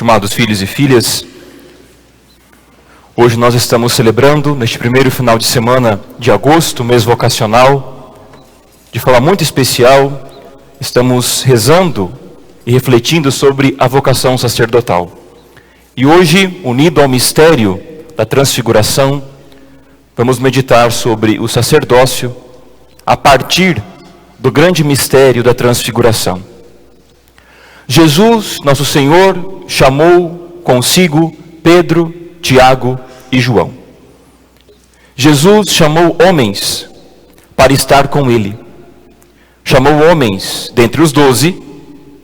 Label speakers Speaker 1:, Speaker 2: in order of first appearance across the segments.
Speaker 1: Estimados filhos e filhas, hoje nós estamos celebrando, neste primeiro final de semana de agosto, mês vocacional, de forma muito especial, estamos rezando e refletindo sobre a vocação sacerdotal. E hoje, unido ao mistério da transfiguração, vamos meditar sobre o sacerdócio a partir do grande mistério da transfiguração. Jesus, nosso Senhor, chamou consigo Pedro, Tiago e João. Jesus chamou homens para estar com ele. Chamou homens dentre os 12,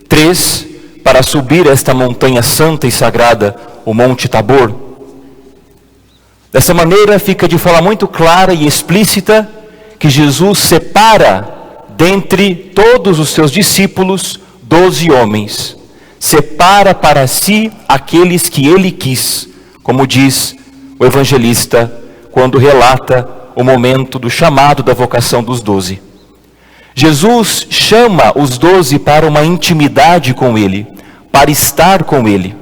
Speaker 1: 3 para subir esta montanha santa e sagrada, o Monte Tabor. Dessa maneira fica de forma muito clara e explícita que Jesus separa dentre todos os seus discípulos 12 homens, separa para si aqueles que ele quis, como diz o evangelista quando relata o momento do chamado da vocação dos 12. Jesus chama os 12 para uma intimidade com ele, para estar com ele.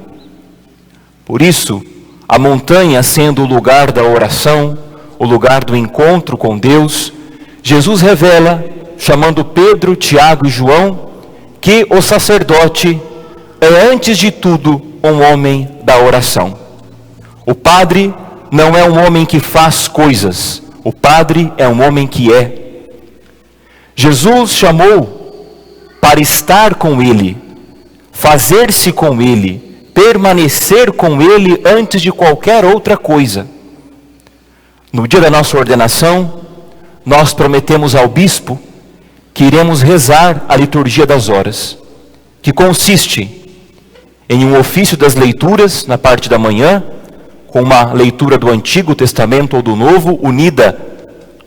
Speaker 1: Por isso, a montanha sendo o lugar da oração, o lugar do encontro com Deus, Jesus revela, chamando Pedro, Tiago e João, que o sacerdote é, antes de tudo, um homem da oração. O padre não é um homem que faz coisas, o padre é um homem que é. Jesus chamou para estar com ele, fazer-se com ele, permanecer com ele antes de qualquer outra coisa. No dia da nossa ordenação, nós prometemos ao bispo que iremos rezar a liturgia das horas, que consiste em um ofício das leituras na parte da manhã, com uma leitura do Antigo Testamento ou do Novo, unida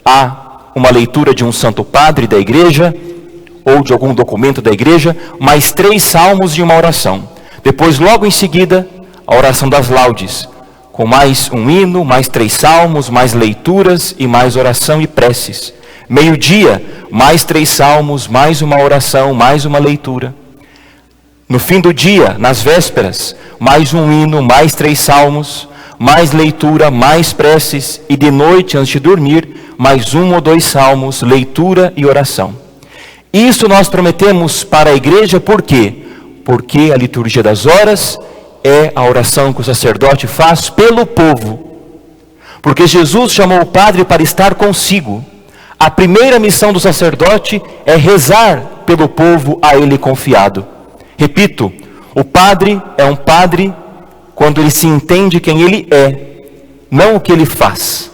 Speaker 1: a uma leitura de um santo padre da igreja, ou de algum documento da igreja, mais 3 salmos e uma oração. Depois, logo em seguida, a oração das laudes, com mais um hino, mais 3 salmos, mais leituras e mais oração e preces. Meio-dia, mais 3 salmos, mais uma oração, mais uma leitura. No fim do dia, nas vésperas, mais um hino, mais 3 salmos, mais leitura, mais preces. E de noite, antes de dormir, mais 1 ou 2 salmos, leitura e oração. Isso nós prometemos para a igreja, por quê? Porque a liturgia das horas é a oração que o sacerdote faz pelo povo. Porque Jesus chamou o padre para estar consigo. A primeira missão do sacerdote é rezar pelo povo a ele confiado. Repito, o padre é um padre quando ele se entende quem ele é, não o que ele faz.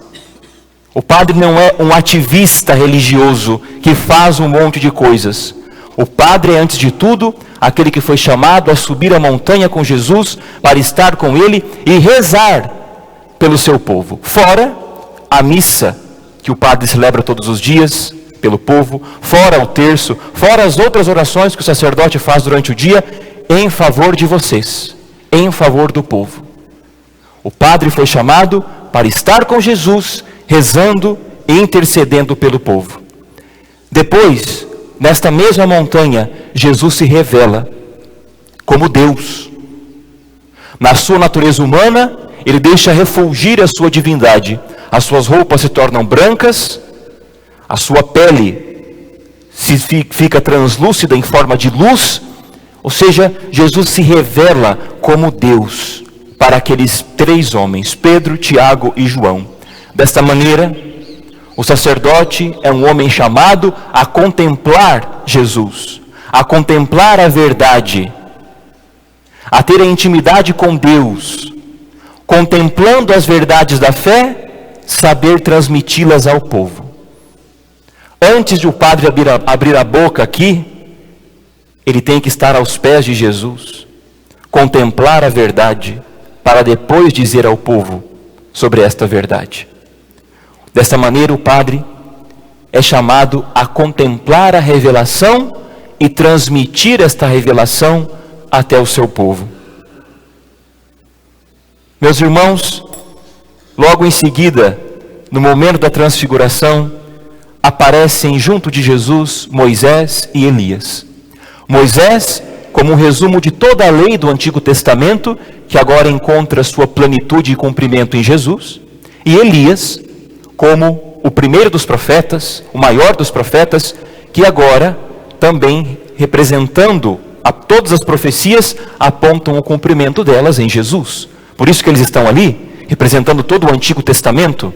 Speaker 1: O padre não é um ativista religioso que faz um monte de coisas. O padre é, antes de tudo, aquele que foi chamado a subir a montanha com Jesus para estar com ele e rezar pelo seu povo. Fora a missa que o padre celebra todos os dias pelo povo, fora o terço, fora as outras orações que o sacerdote faz durante o dia em favor de vocês, em favor do povo. O padre foi chamado para estar com Jesus, rezando e intercedendo pelo povo. Depois, nesta mesma montanha, Jesus se revela como Deus. Na sua natureza humana, ele deixa refulgir a sua divindade. As suas roupas se tornam brancas, a sua pele fica translúcida em forma de luz, ou seja, Jesus se revela como Deus para aqueles 3 homens, Pedro, Tiago e João. Desta maneira, o sacerdote é um homem chamado a contemplar Jesus, a contemplar a verdade, a ter a intimidade com Deus, contemplando as verdades da fé, saber transmiti-las ao povo. Antes de o padre abrir a boca aqui, ele tem que estar aos pés de Jesus, contemplar a verdade, para depois dizer ao povo sobre esta verdade. Desta maneira, o padre é chamado a contemplar a revelação e transmitir esta revelação até o seu povo. Meus irmãos, logo em seguida, no momento da transfiguração, aparecem junto de Jesus Moisés e Elias. Moisés como um resumo de toda a lei do Antigo Testamento, que agora encontra sua plenitude e cumprimento em Jesus, e Elias, como o primeiro dos profetas, o maior dos profetas, que agora também, representando a todas as profecias, apontam o cumprimento delas em Jesus. Por isso que eles estão ali, representando todo o Antigo Testamento.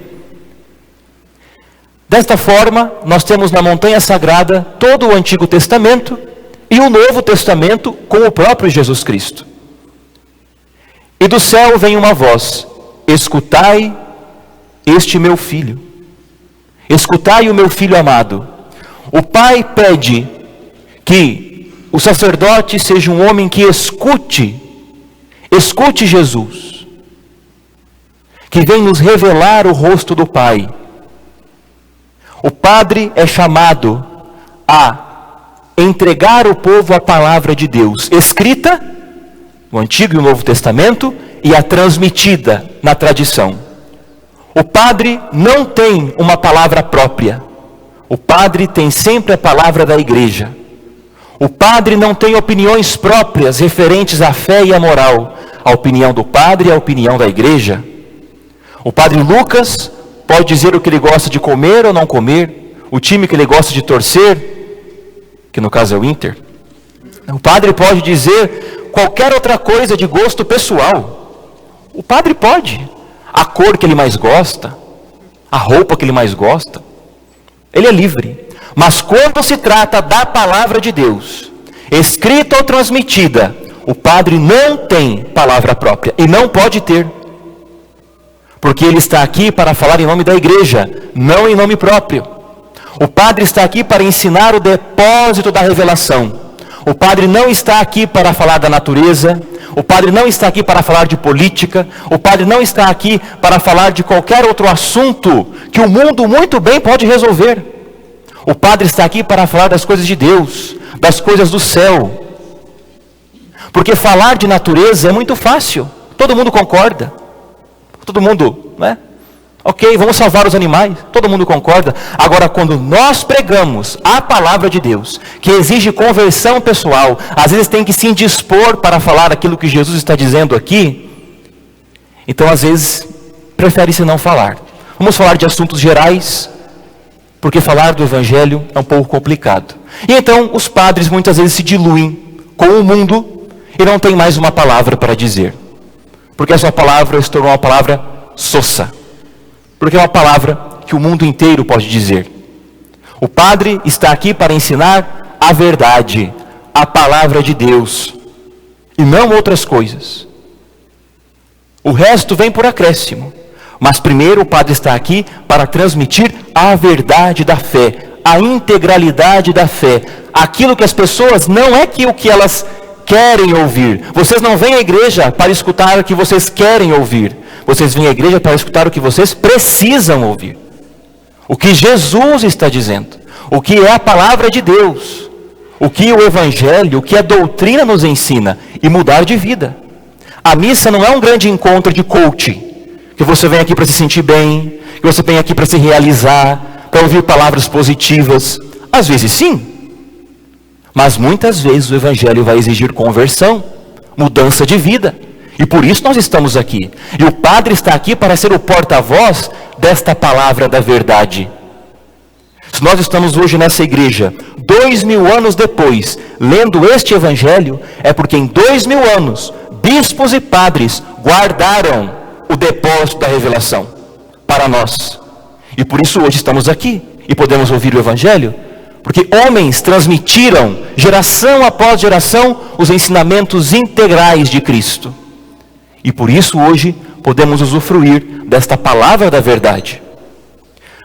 Speaker 1: Desta forma, nós temos na montanha sagrada todo o Antigo Testamento e o Novo Testamento com o próprio Jesus Cristo. E do céu vem uma voz: escutai este meu filho. Escutai o meu filho amado. O Pai pede que o sacerdote seja um homem que escute Jesus, que vem nos revelar o rosto do Pai. O padre é chamado a entregar ao povo a palavra de Deus, escrita no Antigo e no Novo Testamento, e a transmitida na tradição. O padre não tem uma palavra própria. O padre tem sempre a palavra da igreja. O padre não tem opiniões próprias referentes à fé e à moral. A opinião do padre é a opinião da igreja. O padre Lucas pode dizer o que ele gosta de comer ou não comer, o time que ele gosta de torcer, que no caso é o Inter. O padre pode dizer qualquer outra coisa de gosto pessoal. O padre pode. A cor que ele mais gosta, a roupa que ele mais gosta, ele é livre. Mas quando se trata da palavra de Deus, escrita ou transmitida, o padre não tem palavra própria e não pode ter. Porque ele está aqui para falar em nome da igreja, não em nome próprio. O padre está aqui para ensinar o depósito da revelação. O padre não está aqui para falar da natureza. O padre não está aqui para falar de política. O padre não está aqui para falar de qualquer outro assunto que o mundo muito bem pode resolver. O padre está aqui para falar das coisas de Deus, das coisas do céu. Porque falar de natureza é muito fácil. Todo mundo concorda. Todo mundo, né? Ok, vamos salvar os animais. Todo mundo concorda. Agora, quando nós pregamos a palavra de Deus, que exige conversão pessoal, às vezes tem que se indispor para falar aquilo que Jesus está dizendo aqui, então às vezes prefere-se não falar. Vamos falar de assuntos gerais, porque falar do Evangelho é um pouco complicado. E então os padres muitas vezes se diluem com o mundo e não tem mais uma palavra para dizer. Porque essa palavra se tornou uma palavra sossa. Porque é uma palavra que o mundo inteiro pode dizer. O padre está aqui para ensinar a verdade, a palavra de Deus, e não outras coisas. O resto vem por acréscimo. Mas primeiro o padre está aqui para transmitir a verdade da fé, a integralidade da fé. Aquilo que as pessoas não é que o que elas querem ouvir. Vocês não vêm à igreja para escutar o que vocês querem ouvir. Vocês vêm à igreja para escutar o que vocês precisam ouvir. O que Jesus está dizendo. O que é a palavra de Deus. O que o Evangelho, o que a doutrina nos ensina. E mudar de vida. A missa não é um grande encontro de coaching. Que você vem aqui para se sentir bem. Que você vem aqui para se realizar. Para ouvir palavras positivas. Às vezes sim. Mas muitas vezes o Evangelho vai exigir conversão, mudança de vida. E por isso nós estamos aqui. E o padre está aqui para ser o porta-voz desta palavra da verdade. Se nós estamos hoje nessa igreja, 2000 anos depois, lendo este Evangelho, é porque em 2000 anos, bispos e padres guardaram o depósito da revelação para nós. E por isso hoje estamos aqui e podemos ouvir o Evangelho. Porque homens transmitiram, geração após geração, os ensinamentos integrais de Cristo. E por isso hoje podemos usufruir desta palavra da verdade.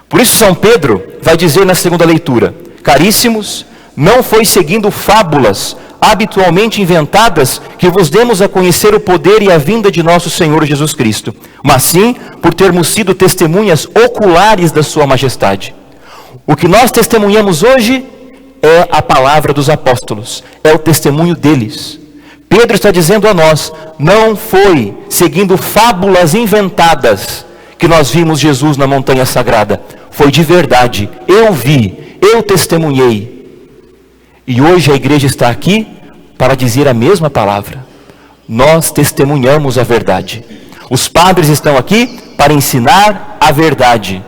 Speaker 1: Por isso São Pedro vai dizer na segunda leitura: caríssimos, não foi seguindo fábulas habitualmente inventadas que vos demos a conhecer o poder e a vinda de nosso Senhor Jesus Cristo, mas sim por termos sido testemunhas oculares da sua majestade. O que nós testemunhamos hoje é a palavra dos apóstolos, é o testemunho deles. Pedro está dizendo a nós, não foi seguindo fábulas inventadas que nós vimos Jesus na montanha sagrada. Foi de verdade, eu vi, eu testemunhei. E hoje a igreja está aqui para dizer a mesma palavra. Nós testemunhamos a verdade. Os padres estão aqui para ensinar a verdade.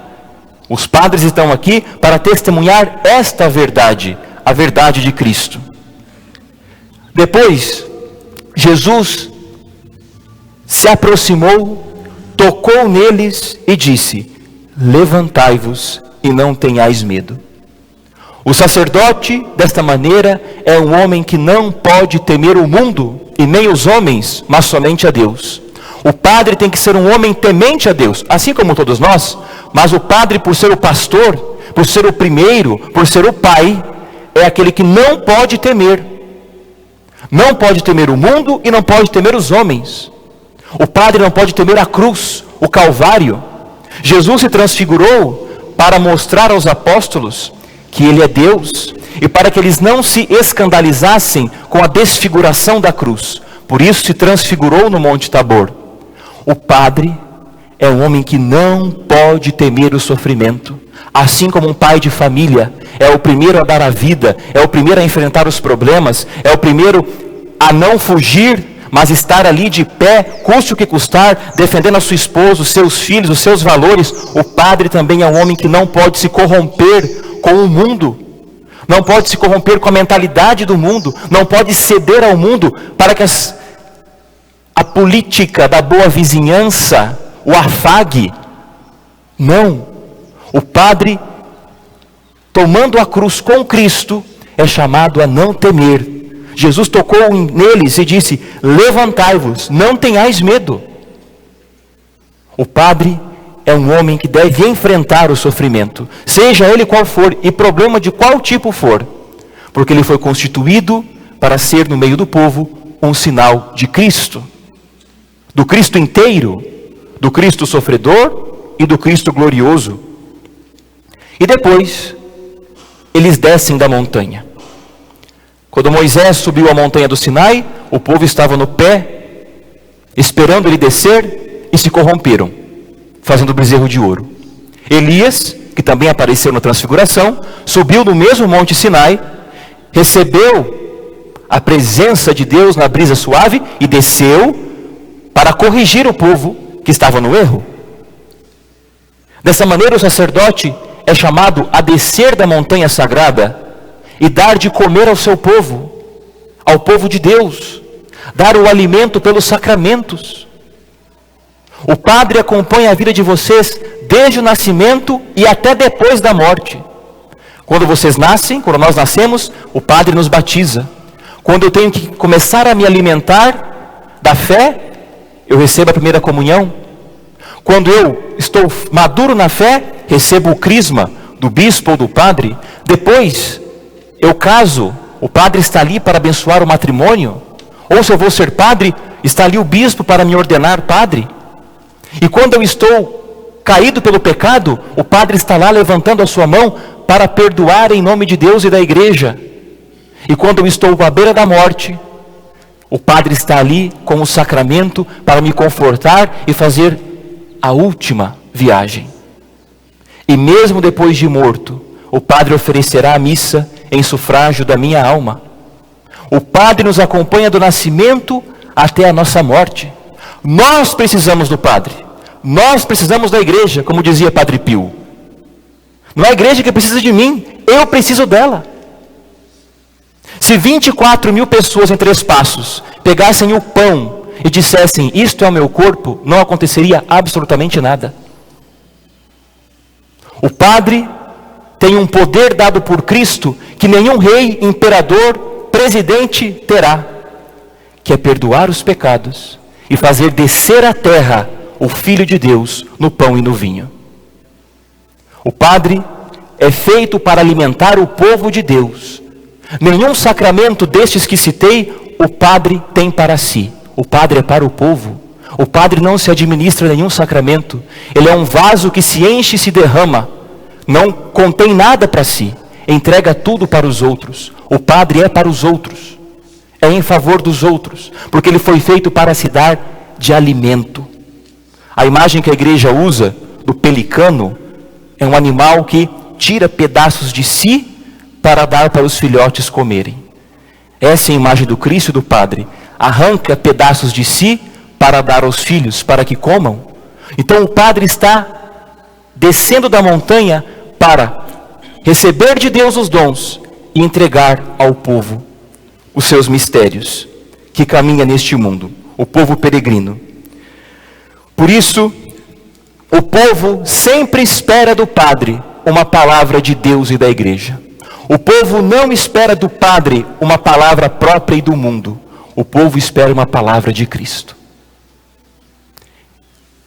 Speaker 1: Os padres estão aqui para testemunhar esta verdade, a verdade de Cristo. Depois, Jesus se aproximou, tocou neles e disse: levantai-vos e não tenhais medo. O sacerdote, desta maneira, é um homem que não pode temer o mundo e nem os homens, mas somente a Deus. O padre tem que ser um homem temente a Deus, assim como todos nós, mas o padre, por ser o pastor, por ser o primeiro, por ser o pai, é aquele que não pode temer. Não pode temer o mundo e não pode temer os homens. O padre não pode temer a cruz, o Calvário. Jesus se transfigurou para mostrar aos apóstolos que Ele é Deus e para que eles não se escandalizassem com a desfiguração da cruz. Por isso se transfigurou no Monte Tabor. O padre é um homem que não pode temer o sofrimento. Assim como um pai de família é o primeiro a dar a vida, é o primeiro a enfrentar os problemas, é o primeiro a não fugir, mas estar ali de pé, custe o que custar, defendendo a sua esposa, os seus filhos, os seus valores. O padre também é um homem que não pode se corromper com o mundo, não pode se corromper com a mentalidade do mundo, não pode ceder ao mundo para que a política da boa vizinhança o afague. Não. O padre, tomando a cruz com Cristo, é chamado a não temer. Jesus tocou neles e disse: levantai-vos, não tenhais medo. O padre é um homem que deve enfrentar o sofrimento, seja ele qual for e problema de qual tipo for, porque ele foi constituído para ser no meio do povo um sinal de Cristo, do Cristo inteiro, do Cristo sofredor e do Cristo glorioso. E depois eles descem da montanha. Quando Moisés subiu a montanha do Sinai, o povo estava no pé, esperando ele descer, e se corromperam, fazendo bezerro de ouro. Elias, que também apareceu na transfiguração, subiu no mesmo monte Sinai, recebeu a presença de Deus na brisa suave e desceu para corrigir o povo que estava no erro. Dessa maneira o sacerdote é chamado a descer da montanha sagrada e dar de comer ao seu povo, ao povo de Deus, dar o alimento pelos sacramentos. O padre acompanha a vida de vocês desde o nascimento e até depois da morte. Quando vocês nascem, quando nós nascemos, o padre nos batiza. Quando eu tenho que começar a me alimentar da fé, eu recebo a primeira comunhão. Quando eu estou maduro na fé, recebo o crisma do bispo ou do padre. Depois eu caso, o padre está ali para abençoar o matrimônio. Ou se eu vou ser padre, está ali o bispo para me ordenar padre. E quando eu estou caído pelo pecado, o padre está lá levantando a sua mão para perdoar em nome de Deus e da igreja. E quando eu estou à beira da morte, o padre está ali com o sacramento para me confortar e fazer a última viagem. E mesmo depois de morto, o padre oferecerá a missa em sufrágio da minha alma. O padre nos acompanha do nascimento até a nossa morte. Nós precisamos do padre. Nós precisamos da igreja, como dizia Padre Pio. Não é a igreja que precisa de mim, eu preciso dela. Se 24 mil pessoas em 3 passos pegassem o pão e dissessem: isto é o meu corpo, não aconteceria absolutamente nada. O padre tem um poder dado por Cristo que nenhum rei, imperador, presidente terá, que é perdoar os pecados e fazer descer à terra o Filho de Deus no pão e no vinho. O padre é feito para alimentar o povo de Deus. Nenhum sacramento destes que citei, o padre tem para si. O padre é para o povo. O padre não se administra nenhum sacramento. Ele é um vaso que se enche e se derrama. Não contém nada para si. Entrega tudo para os outros. O padre é para os outros. É em favor dos outros. Porque ele foi feito para se dar de alimento. A imagem que a igreja usa do pelicano é um animal que tira pedaços de si para dar para os filhotes comerem. Essa é a imagem do Cristo e do Padre. Arranca pedaços de si para dar aos filhos, para que comam. Então o Padre está descendo da montanha para receber de Deus os dons e entregar ao povo os seus mistérios, que caminha neste mundo, o povo peregrino. Por isso, o povo sempre espera do Padre uma palavra de Deus e da igreja. O povo não espera do Padre uma palavra própria e do mundo. O povo espera uma palavra de Cristo.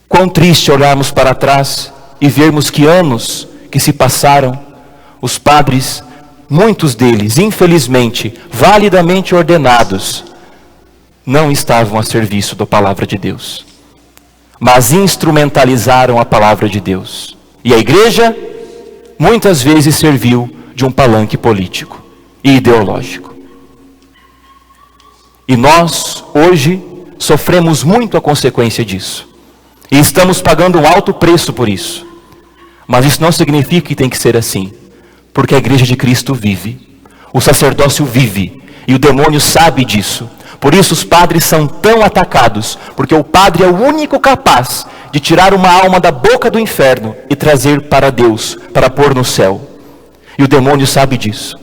Speaker 1: Quão triste olharmos para trás e vermos que anos que se passaram, os padres, muitos deles, infelizmente, validamente ordenados, não estavam a serviço da palavra de Deus, mas instrumentalizaram a palavra de Deus. E a igreja, muitas vezes, serviu de um palanque político e ideológico. E nós, hoje, sofremos muito a consequência disso. E estamos pagando um alto preço por isso. Mas isso não significa que tem que ser assim. Porque a igreja de Cristo vive. O sacerdócio vive. E o demônio sabe disso. Por isso os padres são tão atacados. Porque o padre é o único capaz de tirar uma alma da boca do inferno e trazer para Deus, para pôr no céu. E o demônio sabe disso.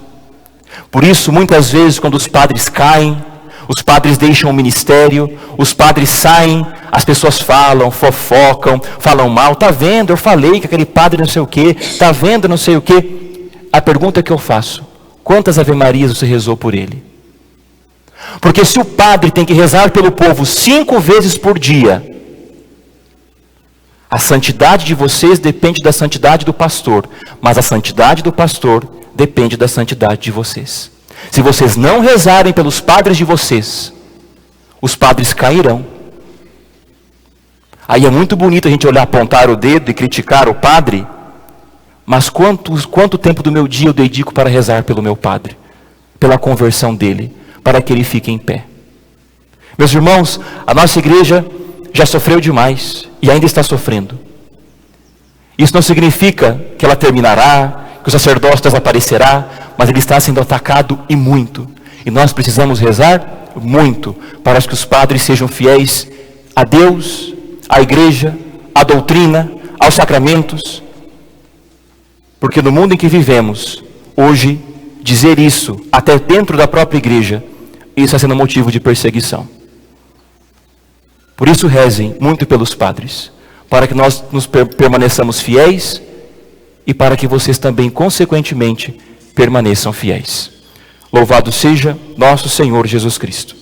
Speaker 1: Por isso, muitas vezes, quando os padres caem, os padres deixam o ministério, os padres saem, as pessoas falam, fofocam, falam mal. Tá vendo? Eu falei que aquele padre não sei o quê. Tá vendo não sei o quê. A pergunta que eu faço: quantas Ave-Marias você rezou por ele? Porque se o padre tem que rezar pelo povo 5 vezes por dia, a santidade de vocês depende da santidade do pastor, mas a santidade do pastor depende da santidade de vocês. Se vocês não rezarem pelos padres de vocês, os padres cairão. Aí é muito bonito a gente olhar, apontar o dedo e criticar o padre, mas quanto tempo do meu dia eu dedico para rezar pelo meu padre, pela conversão dele, para que ele fique em pé? Meus irmãos, a nossa igreja já sofreu demais e ainda está sofrendo. Isso não significa que ela terminará, que o sacerdócio desaparecerá, mas ele está sendo atacado e muito. E nós precisamos rezar muito para que os padres sejam fiéis a Deus, à igreja, à doutrina, aos sacramentos. Porque no mundo em que vivemos, hoje, dizer isso, até dentro da própria igreja, isso está sendo motivo de perseguição. Por isso rezem muito pelos padres, para que nós permaneçamos fiéis e para que vocês também, consequentemente, permaneçam fiéis. Louvado seja nosso Senhor Jesus Cristo.